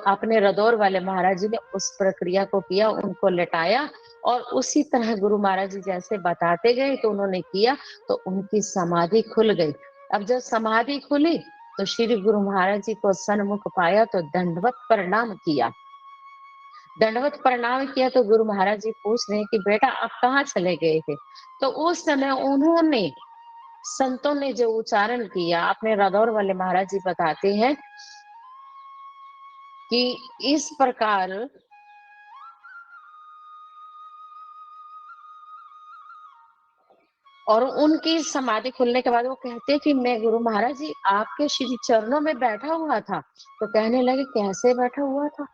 अपने रदौर वाले महाराज जी ने उस प्रक्रिया को किया, उनको लेटाया और उसी तरह गुरु महाराज जी जैसे बताते गए तो उन्होंने किया, तो उनकी समाधि खुल गई। अब जब समाधि खुली तो श्री गुरु महाराज जी को सन्मुख पाया तो दंडवत प्रणाम किया। दंडवत प्रणाम किया तो गुरु महाराज जी पूछ रहे हैं कि बेटा आप कहाँ चले गए थे? तो उस समय उन्होंने, संतों ने जो उच्चारण किया, अपने रादौर वाले महाराज जी बताते हैं कि इस प्रकार और उनकी समाधि खुलने के बाद वो कहते हैं कि मैं गुरु महाराज जी आपके श्री चरणों में बैठा हुआ था। तो कहने लगे कैसे बैठा हुआ था?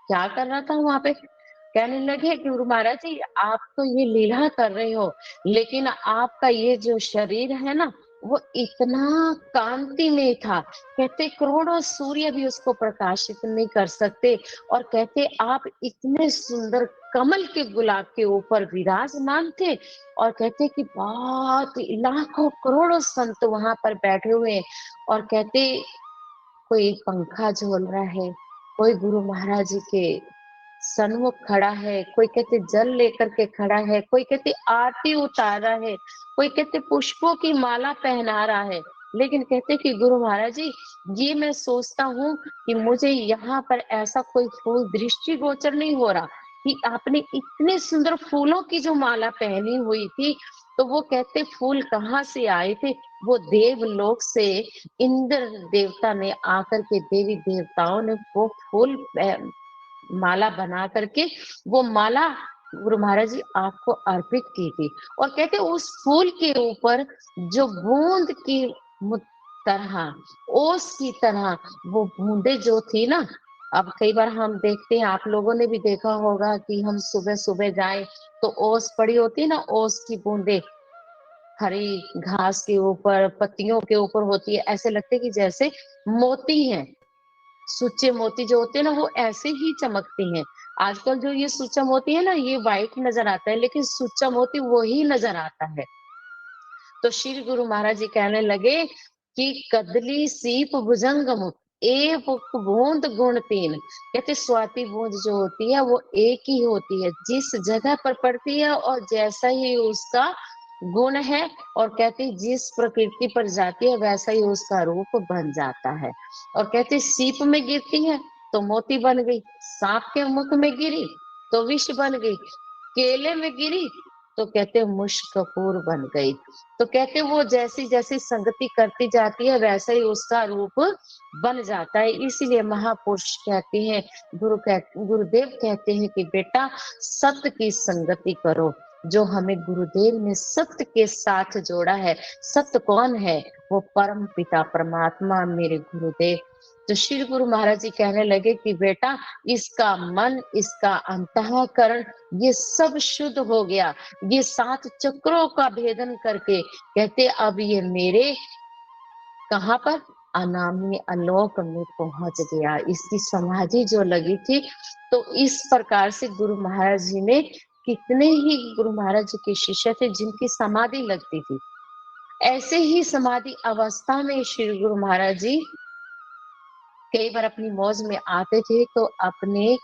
क्या कर रहा था वहाँ पे? कहने लगे कि गुरु महाराज जी आप तो ये लीला कर रहे हो, लेकिन आपका ये जो शरीर है ना, वो इतना कांतिमय था। कहते करोड़ों सूर्य भी उसको प्रकाशित नहीं कर सकते। और कहते आप इतने सुंदर कमल के गुलाब के ऊपर विराजमान थे। और कहते कि बहुत लाखों करोड़ों संत वहां पर बैठे हुए हैं। और कहते कोई पंखा झोल रहा है, कोई गुरु महाराज जी के सन्मुख खड़ा है, कोई कहते जल लेकर के खड़ा है, कोई कहते आरती उतार रहा है, कोई कहते पुष्पों की माला पहना रहा है। लेकिन कहते कि गुरु महाराज जी ये मैं सोचता हूँ कि मुझे यहाँ पर ऐसा कोई फूल दृष्टिगोचर नहीं हो रहा कि आपने इतने सुंदर फूलों की जो माला पहनी हुई थी। तो वो कहते फूल कहाँ से आए थे? वो देवलोक से इंद्र देवता ने आकर के, देवी देवताओं ने वो फूल माला बना करके वो माला गुरु महाराज जी आपको अर्पित की थी। और कहते उस फूल के ऊपर जो बूंद की तरह, ओस की तरह वो बूंदे जो थी ना, अब कई बार हम देखते हैं, आप लोगों ने भी देखा होगा कि हम सुबह सुबह जाएं तो ओस पड़ी होती है ना, ओस की बूंदे हरी घास के ऊपर, पत्तियों के ऊपर होती है, ऐसे लगते कि जैसे मोती हैं। सुच्चे मोती जो होते हैं ना वो ऐसे ही चमकती हैं। आजकल जो ये सुच्चा मोती है ना ये व्हाइट नजर आता है, लेकिन सुच्चा मोती वो ही नजर आता है। तो श्री गुरु महाराज जी कहने लगे कि कदली सीप भुजंगम एक बूंद गुण तीन। कहते स्वाति बूंद जो होती है वो एक ही होती है, जिस जगह पर पड़ती है और जैसा ही उसका गुण है। और कहते जिस प्रकृति पर जाती है वैसा ही उसका रूप बन जाता है। और कहते सीप में गिरती है तो मोती बन गई, सांप के मुख में गिरी तो विष बन गई, केले में गिरी तो कहते मुश्क कपूर बन गई। तो कहते वो जैसी जैसी संगति करती जाती है वैसा ही उसका रूप बन जाता है। इसीलिए महापुरुष कहते हैं, गुरुदेव कहते हैं कि बेटा सत्य की संगति करो। जो हमें गुरुदेव ने सत्य के साथ जोड़ा है, सत्य कौन है? वो परम पिता परमात्मा मेरे गुरुदेव। तो श्री गुरु महाराज जी कहने लगे कि बेटा इसका मन, इसका अंतःकरण ये सब शुद्ध हो गया। ये 7 चक्रों का भेदन करके कहते अब ये मेरे कहाँ पर अनामी अलोक में पहुंच गया। इसकी समाधि जो लगी थी, तो इस प्रकार से गुरु महाराज जी ने, कितने ही गुरु महाराज जी के शिष्य थे जिनकी समाधि लगती थी। ऐसे ही समाधि अवस्था में श्री गुरु महाराज जी कई बार अपनी मौज में आते थे तो अपने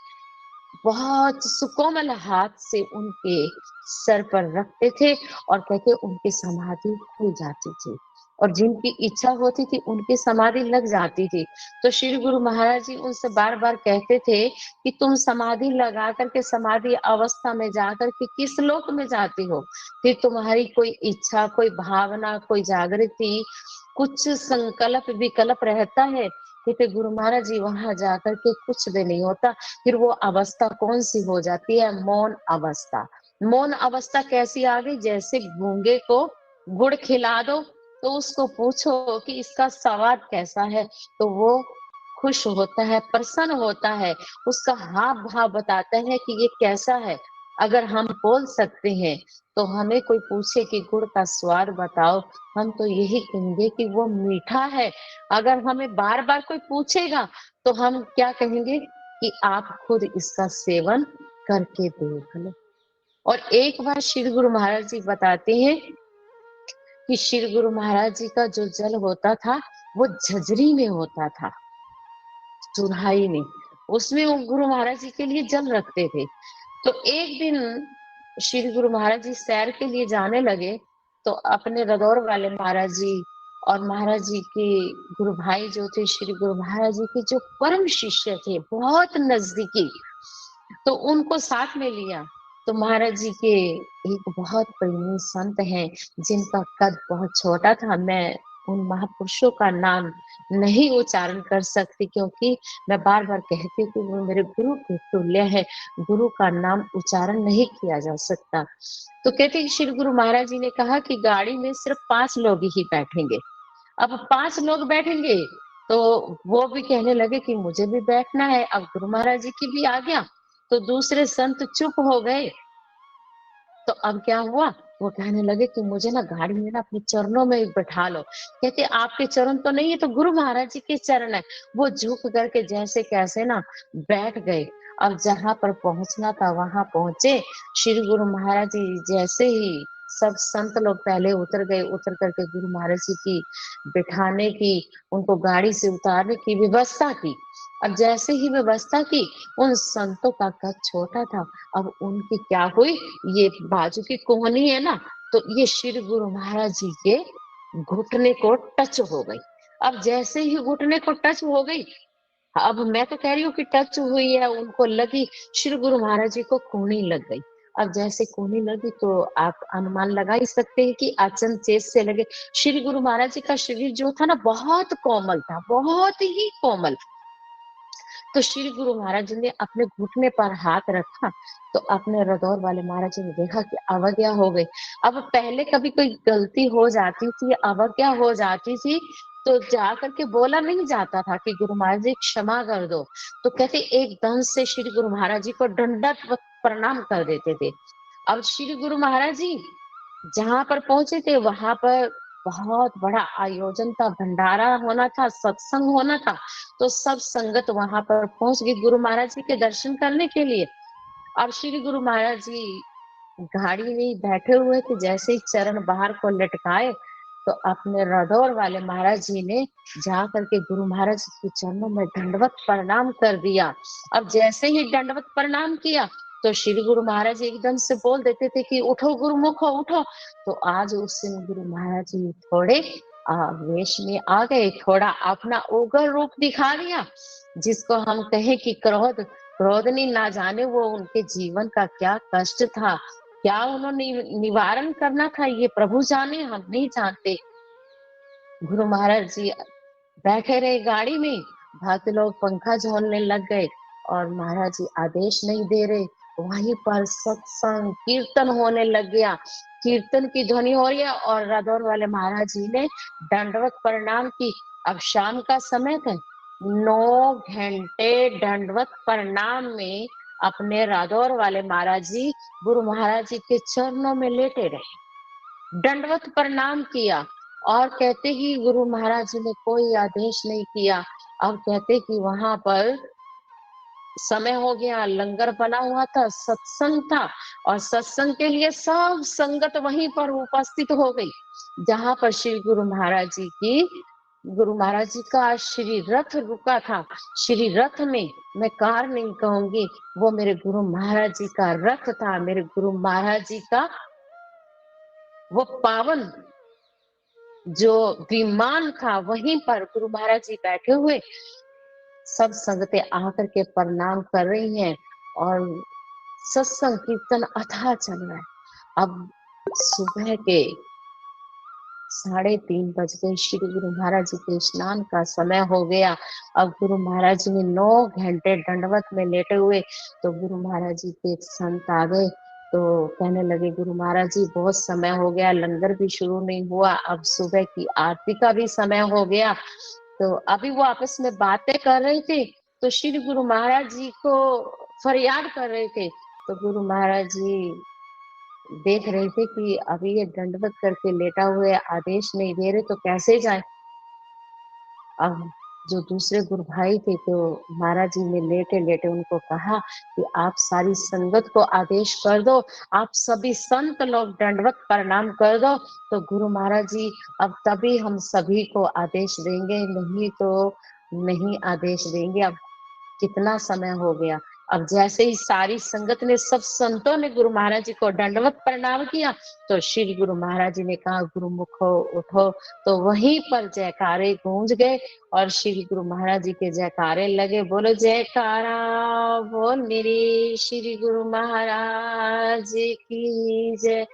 बहुत सुकोमल हाथ से उनके सर पर रखते थे और कहते उनकी समाधि खुल जाती थी। और जिनकी इच्छा होती थी उनकी समाधि लग जाती थी। तो श्री गुरु महाराज जी उनसे बार बार कहते थे कि तुम समाधि लगा करके समाधि अवस्था में जाकर के किस लोक में जाती हो? फिर तुम्हारी कोई इच्छा, कोई भावना, कोई जागृति, कुछ संकल्प विकल्प रहता है? कहते गुरु महाराज जी वहां जाकर के कुछ भी नहीं होता। फिर वो अवस्था कौन सी हो जाती है? मौन अवस्था। मौन अवस्था कैसी आ गई? जैसे गूंगे को गुड़ खिला दो तो उसको पूछो कि इसका स्वाद कैसा है, तो वो खुश होता है, प्रसन्न होता है, उसका हाव भाव बताता है कि ये कैसा है। अगर हम बोल सकते हैं तो हमें कोई पूछे कि गुड़ का स्वाद बताओ, हम तो यही कहेंगे कि वो मीठा है। अगर हमें बार बार कोई पूछेगा तो हम क्या कहेंगे कि आप खुद इसका सेवन करके देख लो। और एक बार श्री गुरु महाराज जी बताते हैं कि श्री गुरु महाराज जी का जो जल होता था वो झजरी में होता था, सुराही में। उसमें वो गुरु महाराज जी के लिए जल रखते थे। तो एक दिन श्री गुरु महाराज जी सैर के लिए जाने लगे, तो अपने रदौर वाले महाराज जी और महाराज जी के गुरु भाई जो थे, श्री गुरु महाराज जी के जो परम शिष्य थे, बहुत नजदीकी, तो उनको साथ में लिया। तो महाराज जी के एक बहुत प्रेमी संत हैं, जिनका कद बहुत छोटा था। मैं उन महापुरुषों का नाम नहीं उच्चारण कर सकती, क्योंकि मैं बार-बार कहती हूँ कि वो मेरे गुरु के तुल्य है, गुरु का नाम उच्चारण नहीं किया जा सकता। तो कहते हैं श्री गुरु महाराज जी ने कहा कि गाड़ी में सिर्फ 5 लोग ही बैठेंगे। अब 5 लोग बैठेंगे, तो वो भी कहने लगे कि मुझे भी बैठना है। अब गुरु महाराज जी की भी आ गया, तो दूसरे संत चुप हो गए। तो अब क्या हुआ, वो कहने लगे कि मुझे ना गाड़ी में ना अपने चरणों में बैठा लो। कहते आपके चरण तो नहीं है, तो गुरु महाराज जी के चरण है। वो झुक करके जैसे कैसे ना बैठ गए। अब जहां पर पहुंचना था वहां पहुंचे। श्री गुरु महाराज जी जैसे ही, सब संत लोग पहले उतर गए, उतर करके गुरु महाराज जी की बिठाने की, उनको गाड़ी से उतारने की व्यवस्था की। अब जैसे ही व्यवस्था की, उन संतों का कद छोटा था। अब उनकी क्या हुई, ये बाजू की कोहनी है ना, तो ये श्री गुरु महाराज जी के घुटने को टच हो गई। अब जैसे ही घुटने को टच हो गई, अब मैं तो कह रही हूँ कि टच हुई है, उनको लगी, श्री गुरु महाराज जी को कोहनी लग गई। अब जैसे कोहनी लगी, तो आप अनुमान लगा ही सकते हैं कि अचनचेत से लगे। श्री गुरु महाराज जी का शरीर जो था ना, बहुत कोमल था, बहुत ही कोमल। तो श्री गुरु महाराज जी ने अपने घुटने पर हाथ रखा, तो अपने रदौर वाले महाराज जी ने देखा कि अवज्ञा हो गई। अब पहले कभी कोई गलती हो जाती थी, अवज्ञा हो जाती थी, तो जा करके बोला नहीं जाता था कि गुरु महाराज जी क्षमा कर दो। तो कहते एकदम से श्री गुरु महाराज जी को दंडवत प्रणाम कर देते थे। अब श्री गुरु महाराज जी जहां पर पहुंचे थे, वहां पर बहुत बड़ा आयोजन था, भंडारा होना था, सत्संग होना था। तो सब संगत वहां पर पहुंच गई गुरु महाराज जी के दर्शन करने के लिए। अब श्री गुरु महाराज जी गाड़ी में बैठे हुए थे, जैसे ही चरण बाहर को लटकाए, तो अपने रदौर वाले महाराज जी ने जा करके गुरु महाराज जी के चरणों में दंडवत प्रणाम कर दिया। अब जैसे ही दंडवत प्रणाम किया, तो श्री गुरु महाराज जी एकदम से बोल देते थे कि उठो गुरुमुखो उठो। तो आज उस दिन गुरु महाराज जी थोड़े वेश में आ गए, थोड़ा अपना उग्र रूप दिखा दिया, जिसको हम कहें कि क्रोधनी ना जाने वो उनके जीवन का क्या कष्ट था, क्या उन्होंने निवारण करना था, ये प्रभु जाने, हम नहीं जानते। गुरु महाराज जी बैठे रहे गाड़ी में, भक्त लोग पंखा झोलने लग गए, और महाराज जी आदेश नहीं दे रहे। वहीं पर सत्संग कीर्तन होने लग गया, कीर्तन की ध्वनि हो रही है, और रादौर वाले महाराज जी ने दंडवत प्रणाम की। अब शाम का समय था, 9 घंटे दंडवत प्रणाम में अपने रादौर वाले महाराज जी गुरु महाराज जी के चरणों में लेटे रहे, दंडवत प्रणाम किया। और कहते ही गुरु महाराज जी ने कोई आदेश नहीं किया। अब कहते कि वहां पर समय हो गया, लंगर बना हुआ था, सत्संग था, और सत्संग के लिए सब संगत वहीं पर उपस्थित हो गई, जहां पर श्री गुरु महाराज जी की, गुरु महाराज जी का श्री रथ रुका था। श्री रथ में, मैं कार नहीं कहूंगी, वो मेरे गुरु महाराज जी का रथ था, मेरे गुरु महाराज जी का वो पावन जो विमान था, वहीं पर गुरु महाराज जी बैठे हुए, सब संगतें आकर के प्रणाम कर रही हैं, और सत्संग कीर्तन अथाह चल रहा है। अब सुबह के 3:30 बज गए, श्री गुरु महाराज जी के स्नान का समय हो गया। अब गुरु महाराज जी ने 9 घंटे दंडवत में लेटे हुए, तो गुरु महाराज जी के एक संत आ गए, तो कहने लगे गुरु महाराज जी बहुत समय हो गया, लंगर भी शुरू नहीं हुआ, अब सुबह की आरती का भी समय हो गया। तो अभी वो आपस में बातें कर रहे थे, तो श्री गुरु महाराज जी को फरियाद कर रहे थे। तो गुरु महाराज जी देख रहे थे कि अभी ये दंडवत करके लेटा हुए, आदेश नहीं दे रहे, तो कैसे जाए। अब जो दूसरे गुरु भाई थे, तो महाराज जी ने लेटे लेटे उनको कहा कि आप सारी संगत को आदेश कर दो, आप सभी संत लोग दंडवत प्रणाम कर दो। तो गुरु महाराज जी अब तभी हम सभी को आदेश देंगे, नहीं तो नहीं आदेश देंगे। अब कितना समय हो गया। अब जैसे ही सारी संगत ने, सब संतों ने गुरु महाराज जी को दंडवत प्रणाम किया, तो श्री गुरु महाराज जी ने कहा, गुरुमुखो उठो। तो वहीं पर जयकारे गूंज गए और श्री गुरु महाराज जी के जयकारे लगे। बोलो जयकारा, बोल मेरे श्री गुरु महाराज की जय।